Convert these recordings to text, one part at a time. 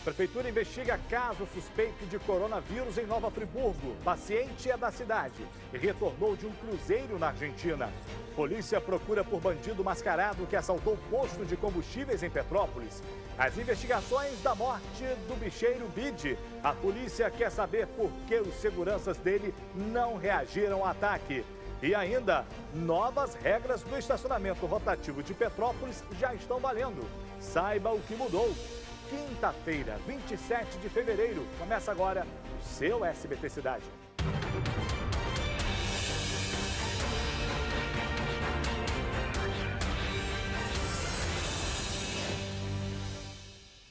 Prefeitura investiga caso suspeito de coronavírus em Nova Friburgo. Paciente é da cidade e retornou de um cruzeiro na Argentina. Polícia procura por bandido mascarado que assaltou posto de combustíveis em Petrópolis. As investigações da morte do bicheiro Bide. A polícia quer saber por que os seguranças dele não reagiram ao ataque. E ainda, novas regras do estacionamento rotativo de Petrópolis já estão valendo. Saiba o que mudou. Quinta-feira, 27 de fevereiro, começa agora o seu SBT Cidade.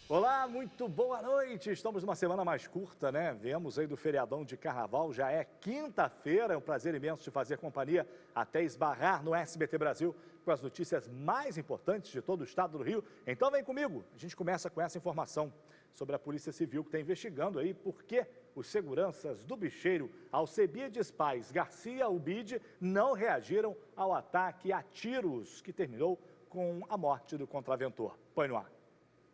Olá, muito boa noite. Estamos numa semana mais curta, né? Viemos aí do feriadão de carnaval, já é quinta-feira. É um prazer imenso te fazer companhia até esbarrar no SBT Brasil com as notícias mais importantes de todo o estado do Rio. Então vem comigo, a gente começa com essa informação sobre a Polícia Civil que está investigando aí por que os seguranças do bicheiro Alcebiades Paz Garcia, o Bide, não reagiram ao ataque a tiros que terminou com a morte do contraventor. Põe no ar.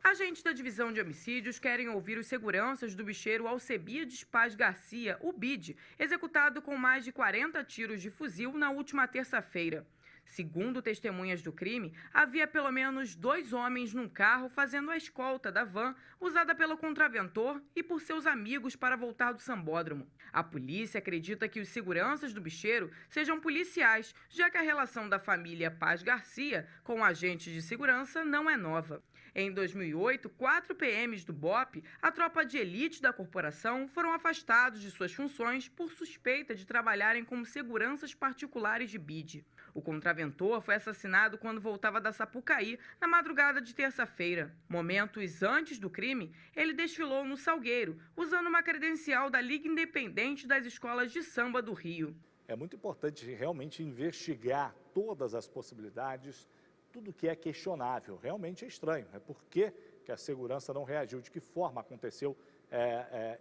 Agentes da Divisão de Homicídios querem ouvir os seguranças do bicheiro Alcebiades Paz Garcia, o Bide, executado com mais de 40 tiros de fuzil na última terça-feira. Segundo testemunhas do crime, havia pelo menos 2 homens num carro fazendo a escolta da van usada pelo contraventor e por seus amigos para voltar do sambódromo. A polícia acredita que os seguranças do bicheiro sejam policiais, já que a relação da família Paz Garcia com agentes de segurança não é nova. Em 2008, 4 PMs do BOPE, a tropa de elite da corporação, foram afastados de suas funções por suspeita de trabalharem como seguranças particulares de Bide. O contraventor foi assassinado quando voltava da Sapucaí na madrugada de terça-feira. Momentos antes do crime, ele desfilou no Salgueiro, usando uma credencial da Liga Independente das Escolas de Samba do Rio. É muito importante realmente investigar todas as possibilidades, tudo que é questionável. Realmente é estranho. Por que a segurança não reagiu? De que forma aconteceu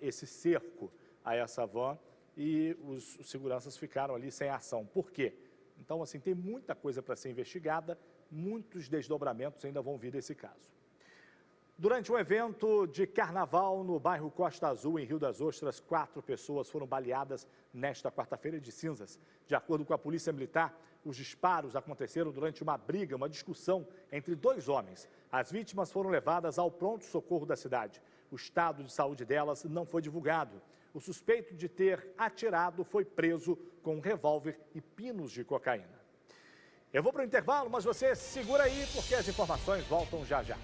esse cerco a essa van e os seguranças ficaram ali sem ação? Por quê? Então, assim, tem muita coisa para ser investigada, muitos desdobramentos ainda vão vir desse caso. Durante um evento de carnaval no bairro Costa Azul, em Rio das Ostras, 4 pessoas foram baleadas nesta quarta-feira de cinzas. De acordo com a Polícia Militar, os disparos aconteceram durante uma briga, uma discussão entre 2 homens. As vítimas foram levadas ao pronto-socorro da cidade. O estado de saúde delas não foi divulgado. O suspeito de ter atirado foi preso com um revólver e pinos de cocaína. Eu vou para o intervalo, mas você segura aí porque as informações voltam já já.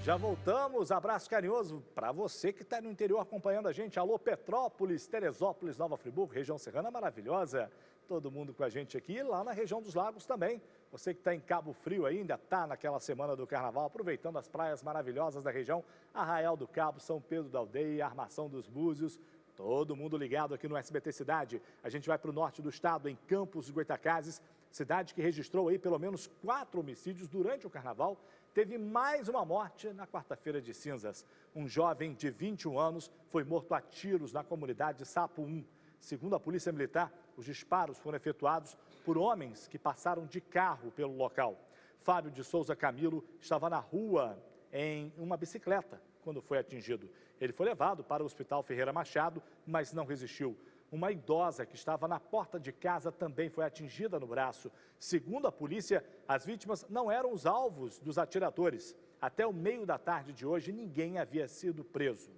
Já voltamos, abraço carinhoso para você que está no interior acompanhando a gente. Alô, Petrópolis, Teresópolis, Nova Friburgo, região serrana maravilhosa. Todo mundo com a gente aqui e lá na região dos lagos também. Você que está em Cabo Frio ainda, está naquela semana do carnaval, aproveitando as praias maravilhosas da região. Arraial do Cabo, São Pedro da Aldeia, Armação dos Búzios. Todo mundo ligado aqui no SBT Cidade. A gente vai para o norte do estado, em Campos dos Goytacazes, cidade que registrou aí pelo menos 4 homicídios durante o carnaval. Teve mais uma morte na quarta-feira de cinzas. Um jovem de 21 anos foi morto a tiros na comunidade de Sapo 1. Segundo a Polícia Militar, os disparos foram efetuados por homens que passaram de carro pelo local. Fábio de Souza Camilo estava na rua em uma bicicleta quando foi atingido. Ele foi levado para o Hospital Ferreira Machado, mas não resistiu. Uma idosa que estava na porta de casa também foi atingida no braço. Segundo a polícia, as vítimas não eram os alvos dos atiradores. Até o meio da tarde de hoje, ninguém havia sido preso.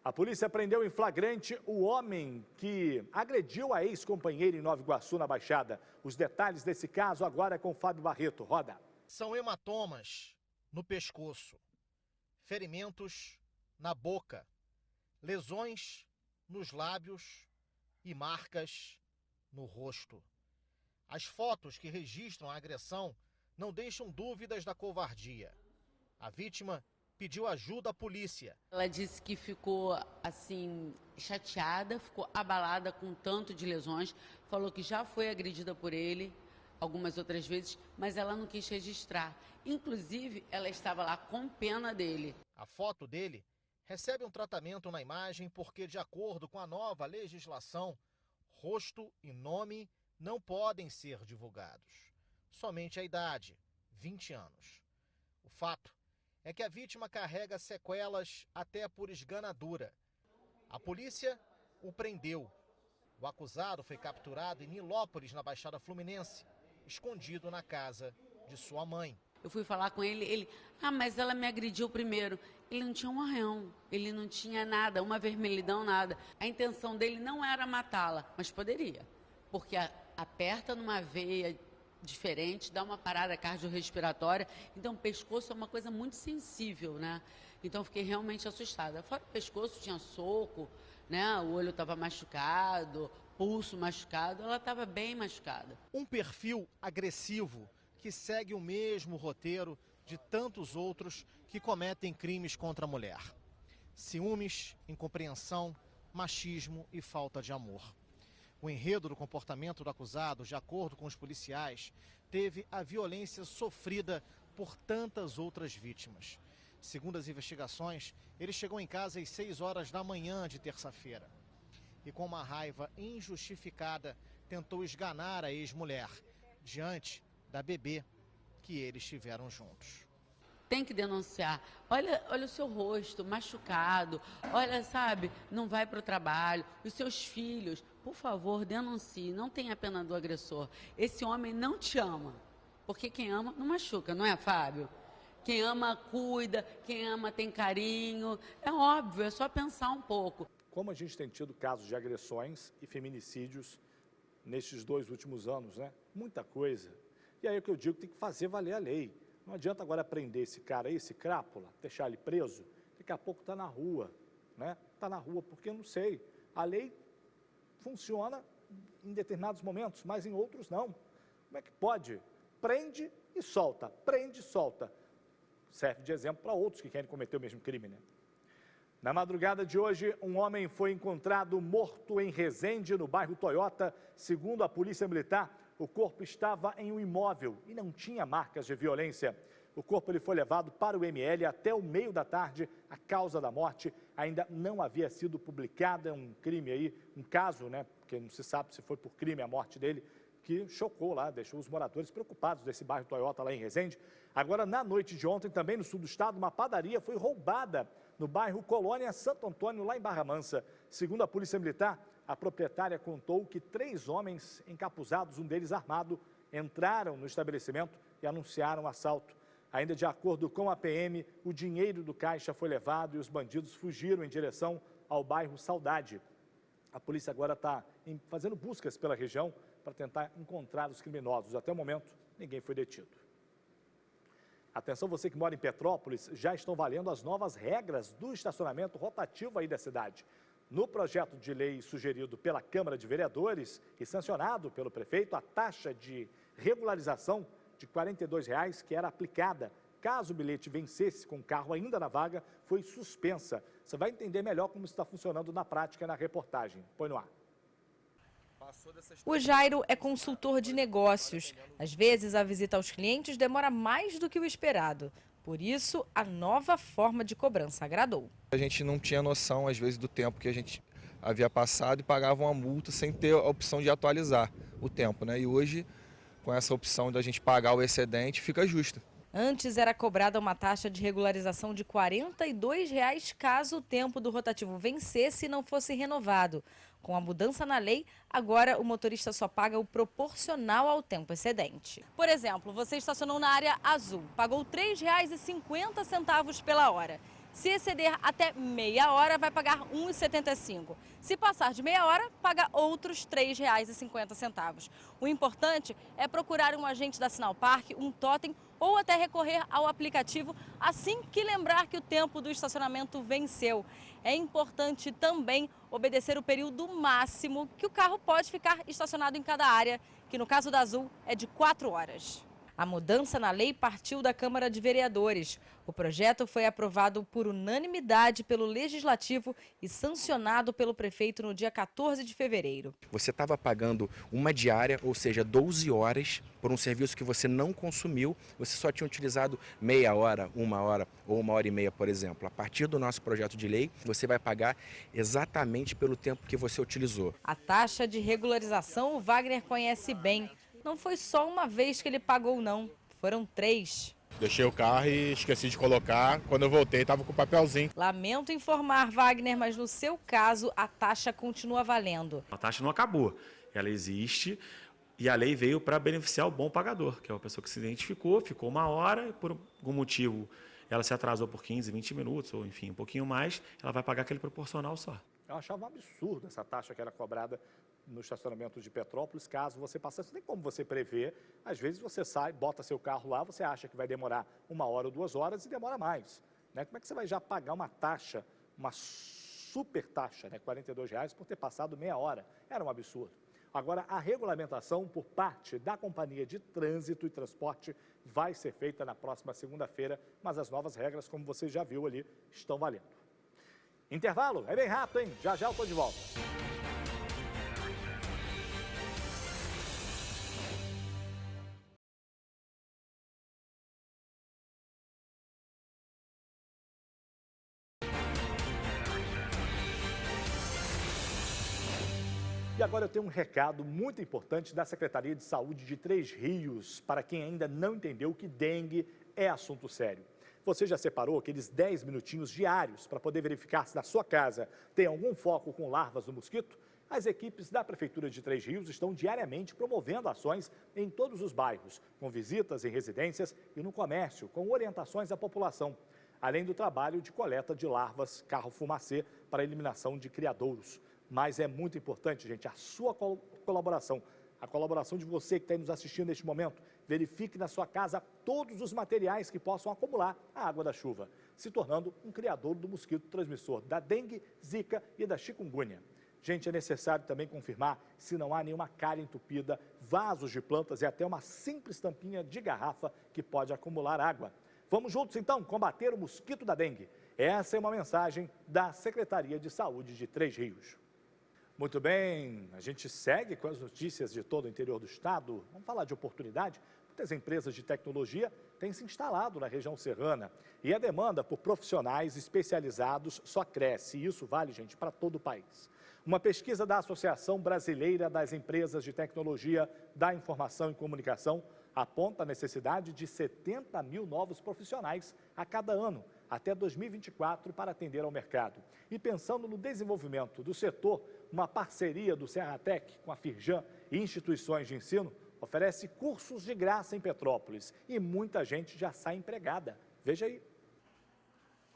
A polícia prendeu em flagrante o homem que agrediu a ex-companheira em Nova Iguaçu, na Baixada. Os detalhes desse caso agora é com Fábio Barreto. Roda. São hematomas no pescoço, ferimentos na boca, lesões nos lábios e marcas no rosto. As fotos que registram a agressão não deixam dúvidas da covardia. A vítima pediu ajuda à polícia. Ela disse que ficou, assim, chateada, ficou abalada com tanto de lesões, falou que já foi agredida por ele, algumas outras vezes, mas ela não quis registrar. Inclusive, ela estava lá com pena dele. A foto dele recebe um tratamento na imagem porque, de acordo com a nova legislação, rosto e nome não podem ser divulgados. Somente a idade, 20 anos. O fato é que a vítima carrega sequelas até por esganadura. A polícia o prendeu. O acusado foi capturado em Nilópolis, na Baixada Fluminense, escondido na casa de sua mãe. Eu fui falar com ele, mas ela me agrediu primeiro. Ele não tinha um arranhão, ele não tinha nada, uma vermelhidão, nada. A intenção dele não era matá-la, mas poderia, porque aperta numa veia diferente, dá uma parada cardiorrespiratória. Então, o pescoço é uma coisa muito sensível, né? Então, eu fiquei realmente assustada. Fora o pescoço, tinha soco, né? O olho estava machucado, pulso machucado, ela estava bem machucada. Um perfil agressivo que segue o mesmo roteiro de tantos outros que cometem crimes contra a mulher. Ciúmes, incompreensão, machismo e falta de amor. O enredo do comportamento do acusado, de acordo com os policiais, teve a violência sofrida por tantas outras vítimas. Segundo as investigações, ele chegou em casa às 6 horas da manhã de terça-feira e, com uma raiva injustificada, tentou esganar a ex-mulher diante da bebê que eles tiveram juntos. Tem que denunciar. Olha o seu rosto machucado, olha, sabe, não vai para o trabalho, os seus filhos, por favor, denuncie, não tenha pena do agressor. Esse homem não te ama, porque quem ama não machuca, não é, Fábio? Quem ama cuida, quem ama tem carinho, é óbvio, é só pensar um pouco. Como a gente tem tido casos de agressões e feminicídios nestes 2 últimos anos, né? Muita coisa. E aí é o que eu digo, tem que fazer valer a lei. Não adianta agora prender esse cara aí, esse crápula, deixar ele preso, daqui a pouco está na rua, né? Está na rua porque eu não sei. A lei funciona em determinados momentos, mas em outros não. Como é que pode? Prende e solta, prende e solta. Serve de exemplo para outros que querem cometer o mesmo crime, né? Na madrugada de hoje, um homem foi encontrado morto em Resende, no bairro Toyota. Segundo a Polícia Militar, o corpo estava em um imóvel e não tinha marcas de violência. O corpo ele foi levado para o ML até o meio da tarde. A causa da morte ainda não havia sido publicada. É um crime aí, um caso, né? Porque não se sabe se foi por crime a morte dele, que chocou lá, deixou os moradores preocupados desse bairro Toyota lá em Resende. Agora, na noite de ontem, também no sul do estado, uma padaria foi roubada no bairro Colônia Santo Antônio, lá em Barra Mansa. Segundo a Polícia Militar, a proprietária contou que 3 homens encapuzados, um deles armado, entraram no estabelecimento e anunciaram o assalto. Ainda de acordo com a PM, o dinheiro do caixa foi levado e os bandidos fugiram em direção ao bairro Saudade. A polícia agora está fazendo buscas pela região para tentar encontrar os criminosos. Até o momento, ninguém foi detido. Atenção, você que mora em Petrópolis, já estão valendo as novas regras do estacionamento rotativo aí da cidade. No projeto de lei sugerido pela Câmara de Vereadores e sancionado pelo prefeito, a taxa de regularização de R$ 42,00, que era aplicada caso o bilhete vencesse com o carro ainda na vaga, foi suspensa. Você vai entender melhor como isso está funcionando na prática na reportagem. Põe no ar. O Jairo é consultor de negócios. Às vezes, a visita aos clientes demora mais do que o esperado. Por isso, a nova forma de cobrança agradou. A gente não tinha noção, às vezes, do tempo que a gente havia passado e pagava uma multa sem ter a opção de atualizar o tempo, né? E hoje, com essa opção da gente pagar o excedente, fica justo. Antes era cobrada uma taxa de regularização de R$ 42,00 caso o tempo do rotativo vencesse e não fosse renovado. Com a mudança na lei, agora o motorista só paga o proporcional ao tempo excedente. Por exemplo, você estacionou na área azul, pagou R$ 3,50 pela hora. Se exceder até meia hora, vai pagar R$ 1,75. Se passar de meia hora, paga outros R$ 3,50. O importante é procurar um agente da Sinal Parque, um totem ou até recorrer ao aplicativo assim que lembrar que o tempo do estacionamento venceu. É importante também obedecer o período máximo que o carro pode ficar estacionado em cada área, que no caso da Azul é de 4 horas. A mudança na lei partiu da Câmara de Vereadores. O projeto foi aprovado por unanimidade pelo Legislativo e sancionado pelo prefeito no dia 14 de fevereiro. Você estava pagando uma diária, ou seja, 12 horas, por um serviço que você não consumiu, você só tinha utilizado meia hora, 1 hora ou 1h30, por exemplo. A partir do nosso projeto de lei, você vai pagar exatamente pelo tempo que você utilizou. A taxa de regularização o Wagner conhece bem. Não foi só uma vez que ele pagou, não. Foram 3. Deixei o carro e esqueci de colocar. Quando eu voltei, estava com o papelzinho. Lamento informar, Wagner, mas no seu caso, a taxa continua valendo. A taxa não acabou. Ela existe e a lei veio para beneficiar o bom pagador, que é uma pessoa que se identificou, ficou 1 hora e por algum motivo ela se atrasou por 15, 20 minutos, ou enfim, um pouquinho mais, ela vai pagar aquele proporcional só. Eu achava um absurdo essa taxa que era cobrada no estacionamento de Petrópolis, caso você passasse. Nem como você prever, às vezes você sai, bota seu carro lá, você acha que vai demorar 1 hora ou 2 horas e demora mais. Né? Como é que você vai já pagar uma taxa, uma super taxa, né? R$42 por ter passado meia hora? Era um absurdo. Agora, a regulamentação por parte da Companhia de Trânsito e Transporte vai ser feita na próxima segunda-feira, mas as novas regras, como você já viu ali, estão valendo. Intervalo? É bem rápido, hein? Já já eu estou de volta. E agora eu tenho um recado muito importante da Secretaria de Saúde de Três Rios, para quem ainda não entendeu que dengue é assunto sério. Você já separou aqueles 10 minutinhos diários para poder verificar se na sua casa tem algum foco com larvas do mosquito? As equipes da Prefeitura de Três Rios estão diariamente promovendo ações em todos os bairros, com visitas em residências e no comércio, com orientações à população, além do trabalho de coleta de larvas carro-fumacê para eliminação de criadouros. Mas é muito importante, gente, a sua colaboração, a colaboração de você que está nos assistindo neste momento. Verifique na sua casa todos os materiais que possam acumular a água da chuva, se tornando um criadouro do mosquito transmissor da dengue, zika e da chikungunya. Gente, é necessário também confirmar se não há nenhuma calha entupida, vasos de plantas e até uma simples tampinha de garrafa que pode acumular água. Vamos juntos, então, combater o mosquito da dengue. Essa é uma mensagem da Secretaria de Saúde de Três Rios. Muito bem, a gente segue com as notícias de todo o interior do estado. Vamos falar de oportunidade. Muitas empresas de tecnologia têm se instalado na região serrana e a demanda por profissionais especializados só cresce. E isso vale, gente, para todo o país. Uma pesquisa da Associação Brasileira das Empresas de Tecnologia da Informação e Comunicação aponta a necessidade de 70 mil novos profissionais a cada ano, até 2024, para atender ao mercado. E pensando no desenvolvimento do setor, uma parceria do Serratec com a Firjan e instituições de ensino oferece cursos de graça em Petrópolis e muita gente já sai empregada. Veja aí.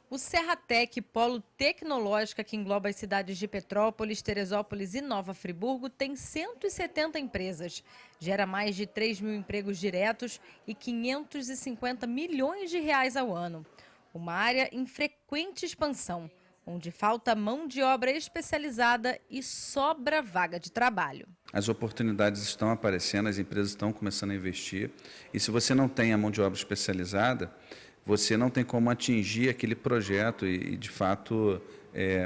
O Serratec, polo tecnológico que engloba as cidades de Petrópolis, Teresópolis e Nova Friburgo, tem 170 empresas. Gera mais de 3 mil empregos diretos e 550 milhões de reais ao ano. Uma área em frequente expansão, onde falta mão de obra especializada e sobra vaga de trabalho. As oportunidades estão aparecendo, as empresas estão começando a investir. E se você não tem a mão de obra especializada, você não tem como atingir aquele projeto e de fato,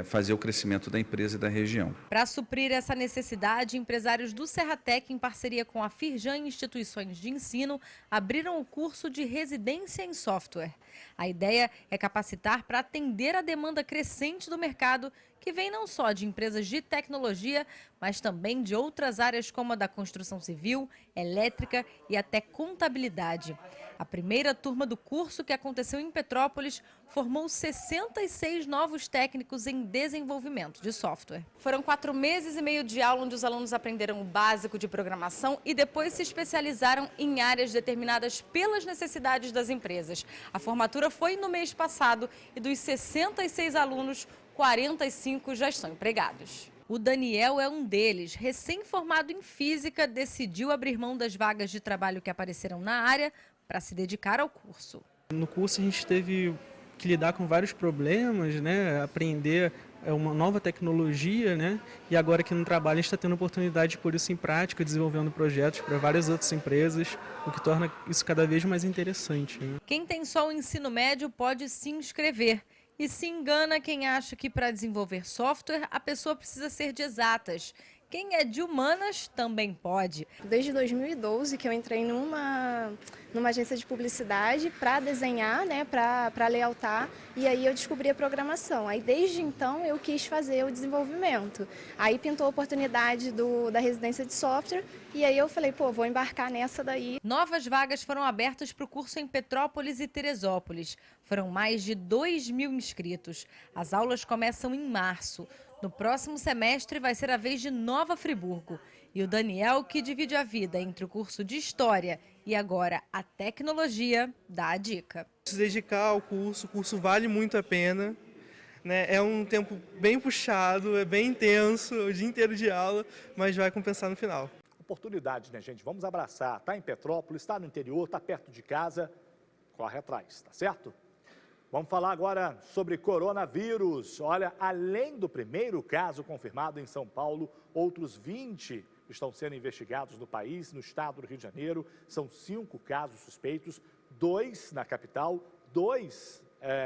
fazer o crescimento da empresa e da região. Para suprir essa necessidade, empresários do Serratec, em parceria com a Firjan e instituições de ensino, abriram o curso de residência em software. A ideia é capacitar para atender a demanda crescente do mercado, que vem não só de empresas de tecnologia, mas também de outras áreas como a da construção civil, elétrica e até contabilidade. A primeira turma do curso, que aconteceu em Petrópolis, formou 66 novos técnicos em desenvolvimento de software. Foram 4 meses e meio de aula onde os alunos aprenderam o básico de programação e depois se especializaram em áreas determinadas pelas necessidades das empresas. A formatura foi no mês passado e dos 66 alunos, 45 já estão empregados. O Daniel é um deles. Recém-formado em física, decidiu abrir mão das vagas de trabalho que apareceram na área para se dedicar ao curso. No curso a gente teve que lidar com vários problemas, né? Aprender uma nova tecnologia, né? E agora aqui no trabalho a gente está tendo oportunidade de pôr isso em prática, desenvolvendo projetos para várias outras empresas, o que torna isso cada vez mais interessante, né? Quem tem só o ensino médio pode se inscrever. E se engana quem acha que para desenvolver software a pessoa precisa ser de exatas. Quem é de humanas também pode. Desde 2012 que eu entrei numa agência de publicidade para desenhar, né, para layoutar, e aí eu descobri a programação. Aí desde então eu quis fazer o desenvolvimento. Aí pintou a oportunidade da residência de software e aí eu falei, pô, vou embarcar nessa daí. Novas vagas foram abertas para o curso em Petrópolis e Teresópolis. Foram mais de 2.000 inscritos. As aulas começam em março. No próximo semestre vai ser a vez de Nova Friburgo. E o Daniel, que divide a vida entre o curso de História e agora a Tecnologia, dá a dica. Se dedicar ao curso, o curso vale muito a pena, né? É um tempo bem puxado, é bem intenso, o dia inteiro de aula, mas vai compensar no final. Oportunidade, né, gente? Vamos abraçar. Está em Petrópolis, está no interior, está perto de casa, corre atrás, tá certo? Vamos falar agora sobre coronavírus. Olha, além do primeiro caso confirmado em São Paulo, outros 20 estão sendo investigados no país, no estado do Rio de Janeiro. São 5 casos suspeitos, 2 na capital, 2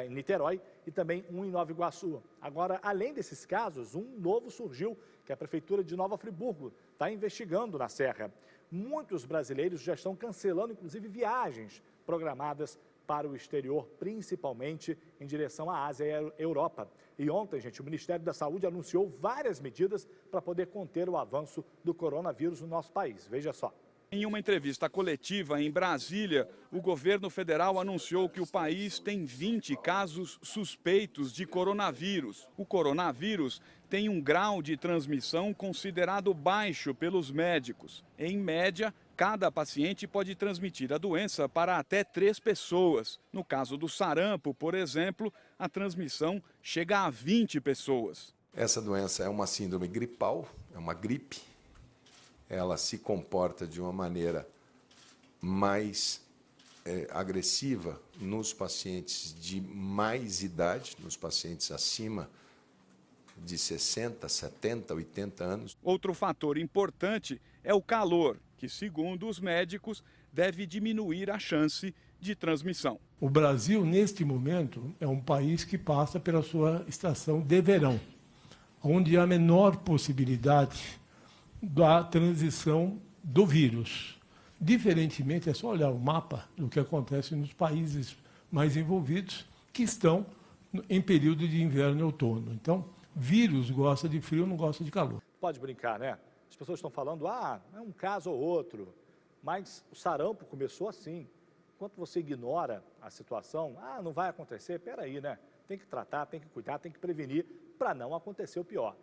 em Niterói e também 1 em Nova Iguaçu. Agora, além desses casos, um novo surgiu, que é a Prefeitura de Nova Friburgo está investigando na Serra. Muitos brasileiros já estão cancelando, inclusive, viagens programadas para o exterior, principalmente em direção à Ásia e à Europa. E ontem, gente, o Ministério da Saúde anunciou várias medidas para poder conter o avanço do coronavírus no nosso país. Veja só. Em uma entrevista coletiva em Brasília, o governo federal anunciou que o país tem 20 casos suspeitos de coronavírus. O coronavírus tem um grau de transmissão considerado baixo pelos médicos. Em média, cada paciente pode transmitir a doença para até 3 pessoas. No caso do sarampo, por exemplo, a transmissão chega a 20 pessoas. Essa doença é uma síndrome gripal, é uma gripe. Ela se comporta de uma maneira mais agressiva nos pacientes de mais idade, nos pacientes acima de 60, 70, 80 anos. Outro fator importante é o calor, que, segundo os médicos, deve diminuir a chance de transmissão. O Brasil, neste momento, é um país que passa pela sua estação de verão, onde há menor possibilidade da transição do vírus. Diferentemente, é só olhar o mapa do que acontece nos países mais envolvidos, que estão em período de inverno e outono. Então, vírus gosta de frio, não gosta de calor. Pode brincar, né? As pessoas estão falando, é um caso ou outro, mas o sarampo começou assim. Enquanto você ignora a situação, não vai acontecer, peraí, né? Tem que tratar, tem que cuidar, tem que prevenir para não acontecer o pior.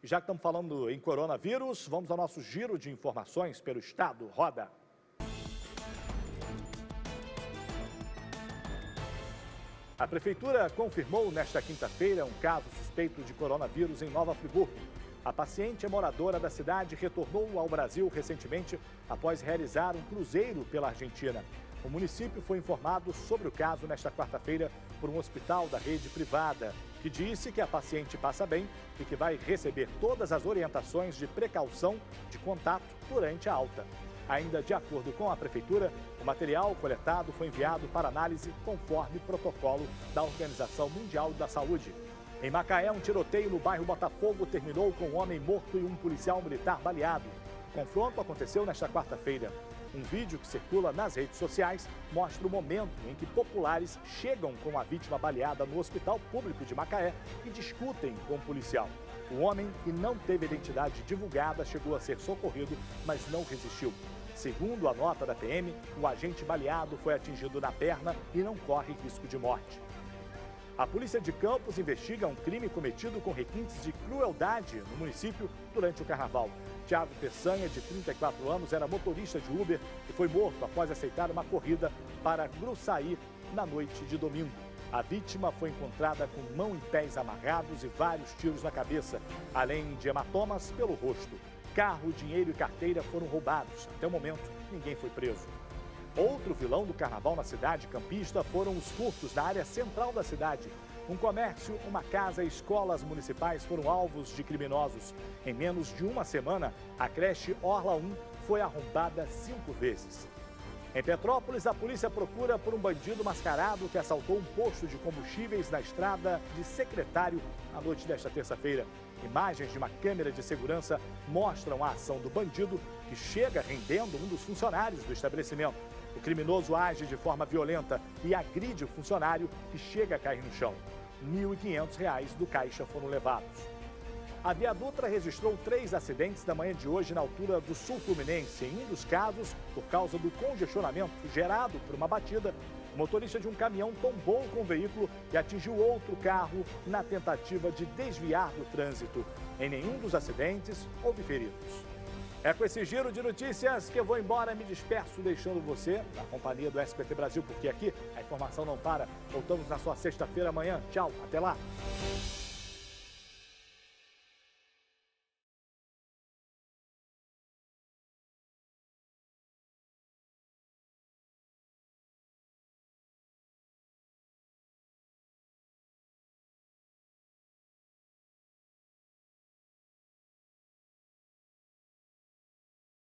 E já que estamos falando em coronavírus, vamos ao nosso giro de informações pelo estado. Roda! A Prefeitura confirmou nesta quinta-feira um caso suspeito de coronavírus em Nova Friburgo. A paciente é moradora da cidade e retornou ao Brasil recentemente após realizar um cruzeiro pela Argentina. O município foi informado sobre o caso nesta quarta-feira por um hospital da rede privada, que disse que a paciente passa bem e que vai receber todas as orientações de precaução de contato durante a alta. Ainda de acordo com a Prefeitura, o material coletado foi enviado para análise conforme protocolo da Organização Mundial da Saúde. Em Macaé, um tiroteio no bairro Botafogo terminou com um homem morto e um policial militar baleado. O confronto aconteceu nesta quarta-feira. Um vídeo que circula nas redes sociais mostra o momento em que populares chegam com a vítima baleada no Hospital Público de Macaé e discutem com o policial. O homem, que não teve identidade divulgada, chegou a ser socorrido, mas não resistiu. Segundo a nota da PM, o agente baleado foi atingido na perna e não corre risco de morte. A polícia de Campos investiga um crime cometido com requintes de crueldade no município durante o carnaval. Tiago Peçanha, de 34 anos, era motorista de Uber e foi morto após aceitar uma corrida para Gruçaí na noite de domingo. A vítima foi encontrada com mão e pés amarrados e vários tiros na cabeça, além de hematomas pelo rosto. Carro, dinheiro e carteira foram roubados. Até o momento, ninguém foi preso. Outro vilão do carnaval na cidade campista foram os furtos na área central da cidade. Um comércio, uma casa e escolas municipais foram alvos de criminosos. Em menos de uma semana, a creche Orla 1 foi arrombada 5 vezes. Em Petrópolis, a polícia procura por um bandido mascarado que assaltou um posto de combustíveis na estrada de Secretário na noite desta terça-feira. Imagens de uma câmera de segurança mostram a ação do bandido, que chega rendendo um dos funcionários do estabelecimento. O criminoso age de forma violenta e agride o funcionário, que chega a cair no chão. R$ 1.500 do caixa foram levados. A Via Dutra registrou 3 acidentes na manhã de hoje na altura do Sul Fluminense. Em um dos casos, por causa do congestionamento gerado por uma batida, o motorista de um caminhão tombou com o veículo e atingiu outro carro na tentativa de desviar do trânsito. Em nenhum dos acidentes houve feridos. É com esse giro de notícias que eu vou embora, me disperso, deixando você na companhia do SBT Brasil, porque aqui a informação não para. Voltamos na sua sexta-feira amanhã. Tchau, até lá.